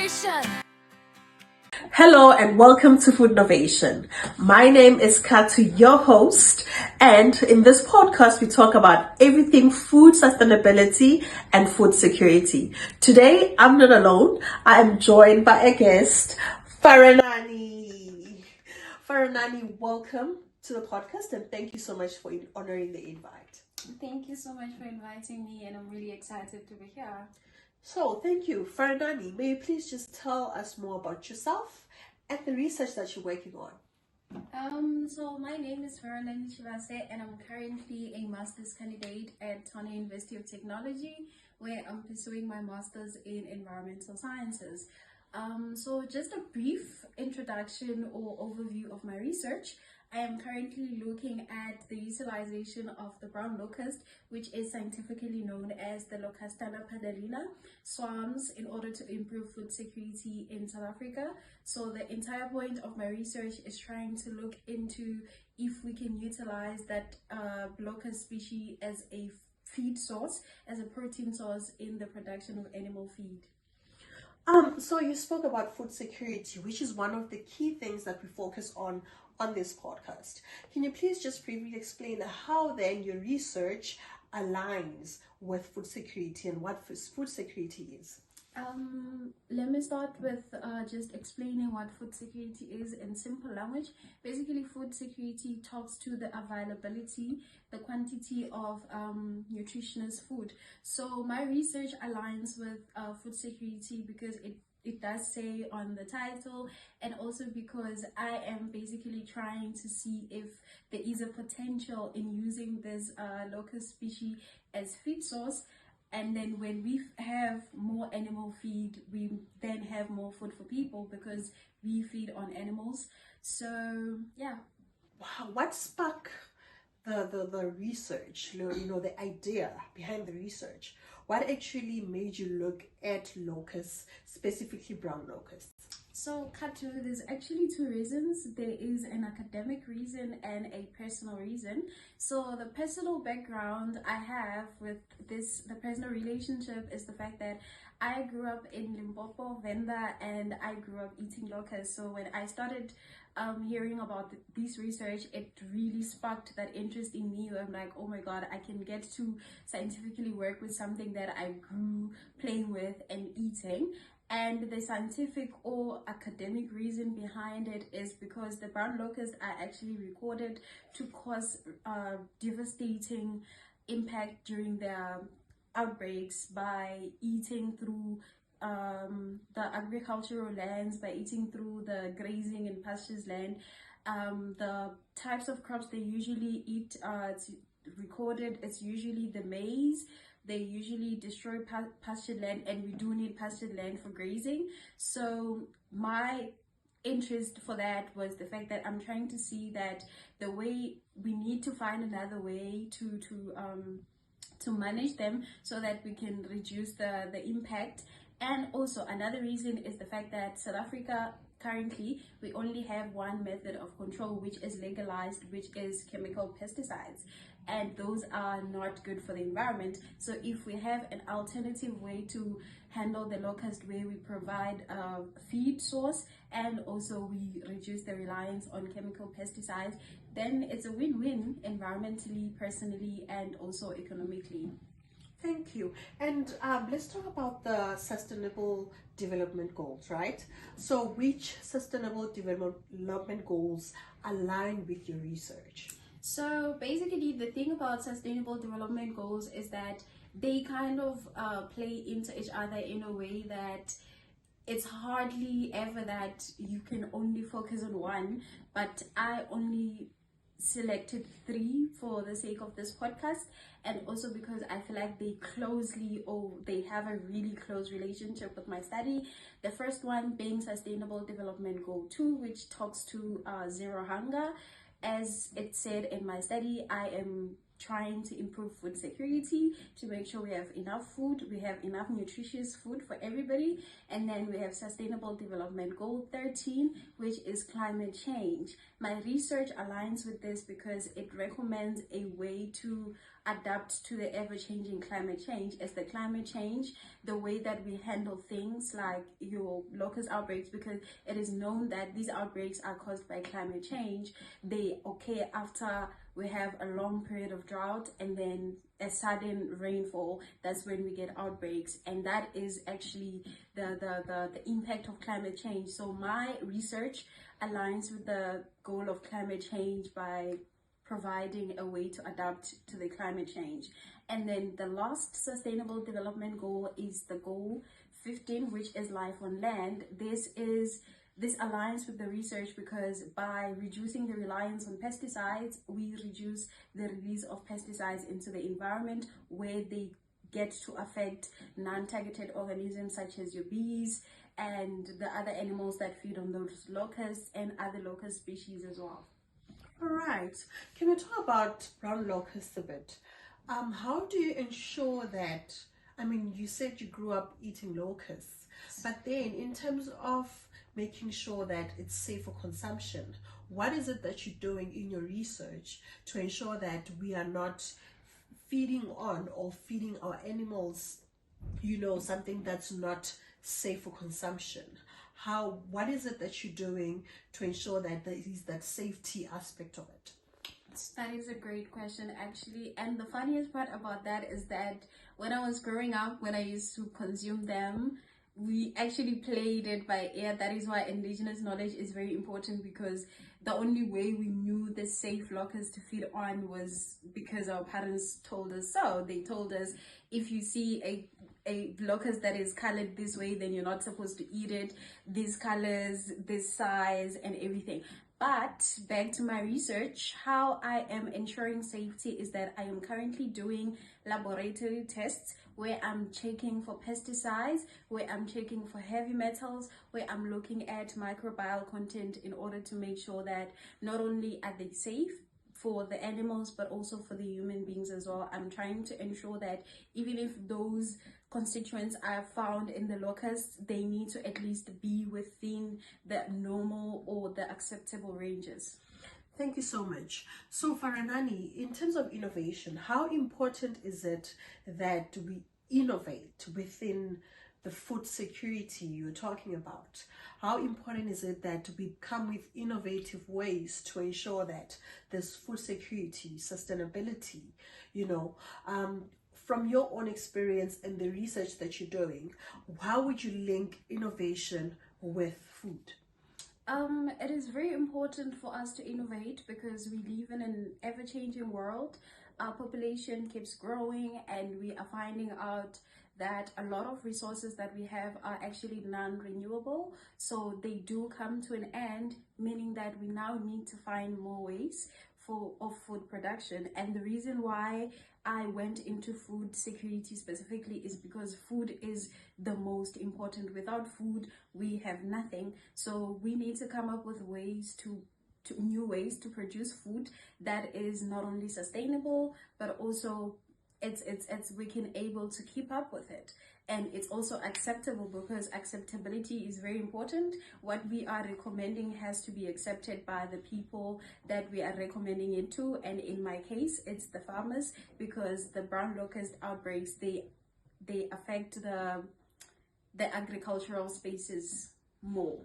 Food-NOVATION. Hello and welcome to Food-NOVATION. My name is Katu, your host, and in this podcast we talk about everything food sustainability and food security. Today I'm not alone. I am joined by a guest, Faranani. Faranani, welcome to the podcast and thank you so much for honoring the invite. Thank you so much for inviting me, and I'm really excited to be here. So, thank you. Faranani, may you please just tell us more about yourself and the research that you're working on? So my name is Faranani Chivase, and I'm currently a master's candidate at Tana University of Technology, where I'm pursuing my master's in environmental sciences. So just a brief introduction or overview of my research. I am currently looking at the utilization of the brown locust, which is scientifically known as the Locustana pallidina, swarms in order to improve food security in South Africa. So the entire point of my research is trying to look into if we can utilize that locust species as a feed source, as a protein source in the production of animal feed. So you spoke about food security, which is one of the key things that we focus on this podcast. Can you please just briefly explain how then your research aligns with food security and what food security is? Let me start with just explaining what food security is in simple language. Basically, food security talks to the availability, the quantity of nutritious food. So my research aligns with food security because it does say on the title, and also because I am basically trying to see if there is a potential in using this locust species as feed source. And then when we have more animal feed, we then have more food for people because we feed on animals. So yeah. Wow, what sparked the research, the idea behind the research? What actually made you look at locusts, specifically brown locusts? So, Katu, there's actually two reasons. There is an academic reason and a personal reason. So, the personal background I have with this, the personal relationship, is the fact that I grew up in Limpopo, Venda, and I grew up eating locusts. So, when I started hearing about this research, it really sparked that interest in me. I'm like, oh my god, I can get to scientifically work with something that I grew playing with and eating. And the scientific or academic reason behind it is because the brown locusts are actually recorded to cause devastating impact during their outbreaks by eating through the agricultural lands, by eating through the grazing and pastures land. The types of crops they usually eat, it's recorded, it's usually the maize. They usually destroy pasture land, and we do need pasture land for grazing. So my interest for that was the fact that I'm trying to see that the way we need to find another way to manage them so that we can reduce the impact. And also another reason is the fact that South Africa currently we only have one method of control, which is legalized, which is chemical pesticides, and those are not good for the environment. So if we have an alternative way to handle the locust, where we provide a feed source and also we reduce the reliance on chemical pesticides, then it's a win-win environmentally, personally, and also economically. Thank you. And let's talk about the Sustainable Development Goals, right? So which Sustainable Development Goals align with your research? So basically, the thing about Sustainable Development Goals is that they kind of play into each other in a way that it's hardly ever that you can only focus on one, but I only selected three for the sake of this podcast, and also because I feel like they have a really close relationship with my study. The first one being Sustainable Development Goal 2, which talks to zero hunger. As it said in my study, I am trying to improve food security, to make sure we have enough food, we have enough nutritious food for everybody. And then we have Sustainable Development Goal 13, which is climate change. My research aligns with this because it recommends a way to adapt to the ever-changing climate change. As the climate change, the way that we handle things like your locust outbreaks, because it is known that these outbreaks are caused by climate change, they occur after we have a long period of drought and then a sudden rainfall. That's when we get outbreaks, and that is actually the impact of climate change. So my research aligns with the goal of climate change by providing a way to adapt to the climate change. And then the last sustainable development goal is the goal 15, which is life on land. This aligns with the research because by reducing the reliance on pesticides, we reduce the release of pesticides into the environment, where they get to affect non-targeted organisms such as your bees and the other animals that feed on those locusts and other locust species as well. All right. Can we talk about brown locusts a bit? How do you ensure that, I mean, you said you grew up eating locusts, but then in terms of making sure that it's safe for consumption, what is it that you're doing in your research to ensure that we are not feeding on or feeding our animals, something that's not safe for consumption? What is it that you're doing to ensure that there is that safety aspect of it? That is a great question, actually. And the funniest part about that is that when I was growing up, when I used to consume them, we actually played it by ear. That is why indigenous knowledge is very important, because the only way we knew the safe locusts to feed on was because our parents told us so. They told us, if you see a locust that is colored this way, then you're not supposed to eat it. These colors, this size, and everything. But back to my research, how I am ensuring safety is that I am currently doing laboratory tests where I'm checking for pesticides, where I'm checking for heavy metals, where I'm looking at microbial content in order to make sure that not only are they safe for the animals but also for the human beings as well. I'm trying to ensure that even if those constituents are found in the locusts, they need to at least be within the normal or the acceptable ranges. Thank you so much. So Faranani, in terms of innovation, how important is it that we innovate within the food security you're talking about? How important is it that we come with innovative ways to ensure that there's food security, sustainability, from your own experience and the research that you're doing, how would you link innovation with food? It is very important for us to innovate because we live in an ever-changing world. Our population keeps growing, and we are finding out that a lot of resources that we have are actually non-renewable. So they do come to an end, meaning that we now need to find more ways of food production. And the reason why I went into food security specifically is because food is the most important. Without food, we have nothing. So we need to come up with ways new ways to produce food that is not only sustainable, but also we can able to keep up with it, and it's also acceptable, because acceptability is very important. What we are recommending has to be accepted by the people that we are recommending it to, and in my case it's the farmers, because the brown locust outbreaks, they affect the agricultural spaces more.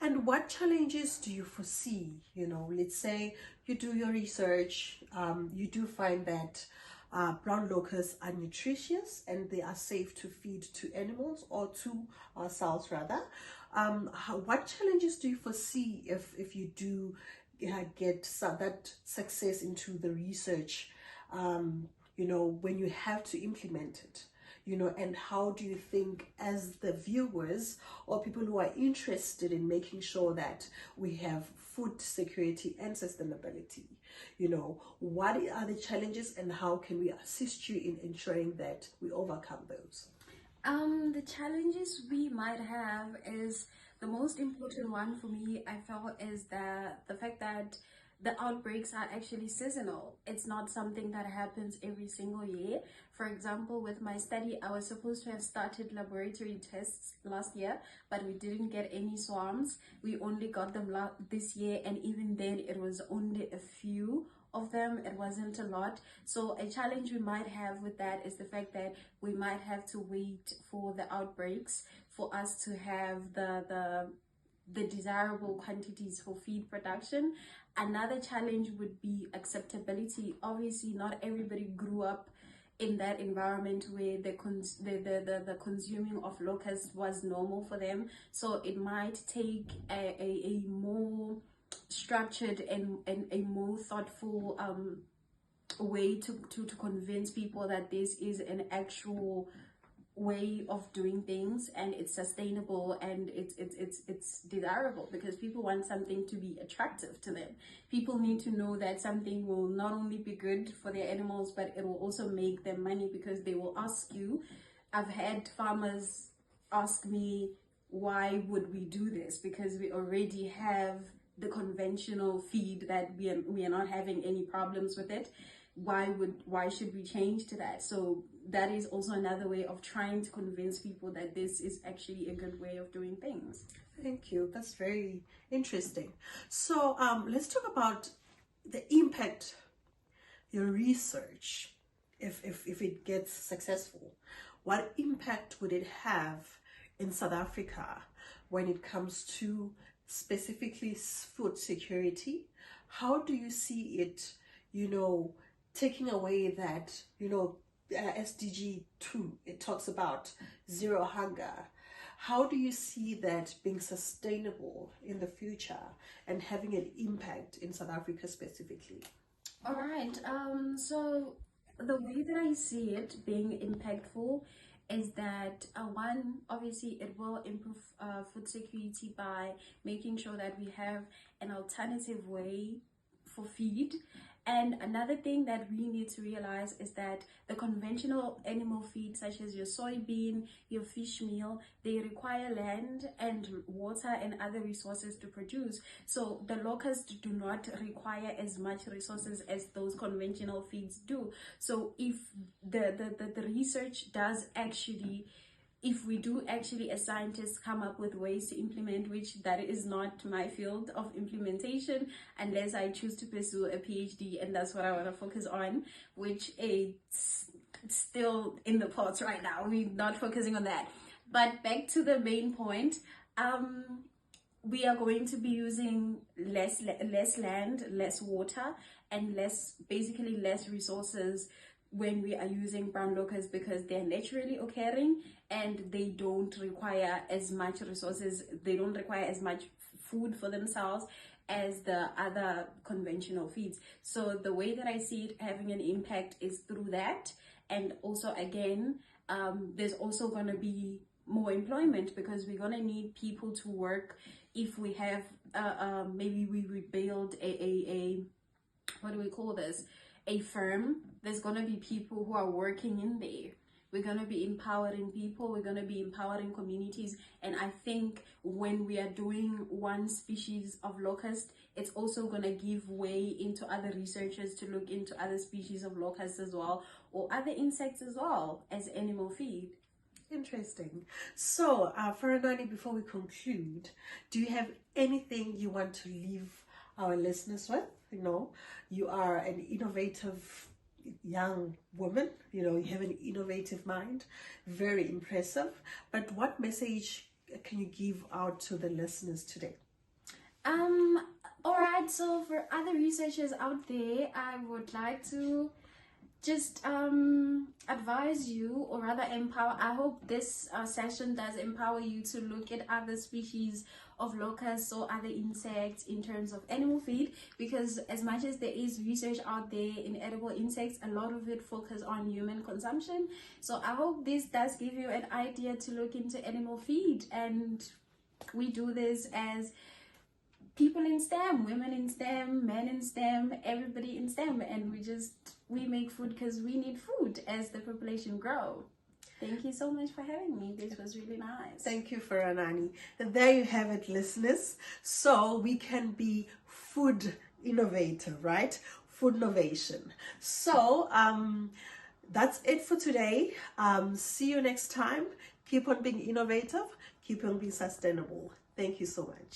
And what challenges do you foresee? Let's say you do your research, you do find that brown locusts are nutritious and they are safe to feed to animals, or to ourselves rather. What challenges do you foresee if you do get that success into the research, when you have to implement it? And how do you think, as the viewers or people who are interested in making sure that we have food security and sustainability, what are the challenges and how can we assist you in ensuring that we overcome those? The challenges we might have is, the most important one for me, I felt, is the fact that the outbreaks are actually seasonal. It's not something that happens every single year. For example, with my study, I was supposed to have started laboratory tests last year, but we didn't get any swarms. We only got them this year, and even then it was only a few of them. It wasn't a lot. So a challenge we might have with that is the fact that we might have to wait for the outbreaks for us to have the desirable quantities for feed production. Another challenge would be acceptability. Obviously, not everybody grew up in that environment where the consuming of locusts was normal for them. So it might take a more structured and a more thoughtful way to convince people that this is an actual way of doing things, and it's sustainable, and it's desirable, because people want something to be attractive to them. People need to know that something will not only be good for their animals, but it will also make them money, because they will ask you. I've had farmers ask me, why would we do this? Because we already have the conventional feed that we are not having any problems with it. Why should we change to that? So that is also another way of trying to convince people that this is actually a good way of doing things. Thank you. That's very interesting. So let's talk about the impact your research, if it gets successful. What impact would it have in South Africa when it comes to specifically food security? How do you see it, taking away that, SDG 2, it talks about zero hunger. How do you see that being sustainable in the future and having an impact in South Africa specifically? All right. So the way that I see it being impactful is that one, obviously it will improve food security by making sure that we have an alternative way for feed. And another thing that we need to realize is that the conventional animal feed, such as your soybean, your fish meal, they require land and water and other resources to produce. So the locusts do not require as much resources as those conventional feeds do. So if the research does actually, if we do actually as scientists come up with ways to implement, which that is not my field of implementation unless I choose to pursue a PhD, and that's what I want to focus on, which it's still in the pots right now. We're not focusing on that. But back to the main point, we are going to be using less land, less water, and basically less resources when we are using brown locusts, because they're naturally occurring and they don't require as much resources, they don't require as much food for themselves as the other conventional feeds. So the way that I see it having an impact is through that. And also, again, there's also going to be more employment, because we're going to need people to work. If we have maybe we build a what do we call this, a firm, there's going to be people who are working in there. We're going to be empowering people, we're going to be empowering communities. And I think when we are doing one species of locust, it's also going to give way into other researchers to look into other species of locusts as well, or other insects as well, as animal feed. Interesting. So, Faranani, before we conclude, do you have anything you want to leave our listeners with? You are an innovative young woman, you have an innovative mind, very impressive. But what message can you give out to the listeners today? All right, so for other researchers out there, I would like to just advise you, or rather empower. I hope this session does empower you to look at other species of locusts or other insects in terms of animal feed, because as much as there is research out there in edible insects, a lot of it focuses on human consumption. So I hope this does give you an idea to look into animal feed. And we do this as people in STEM, women in STEM, men in STEM, everybody in STEM, and we make food because we need food as the population grows. Thank you so much for having me. This was really nice. Thank you, Faranani. And there you have it, listeners. So we can be food innovative, right? Food-Novation. So that's it for today. See you next time. Keep on being innovative, keep on being sustainable. Thank you so much.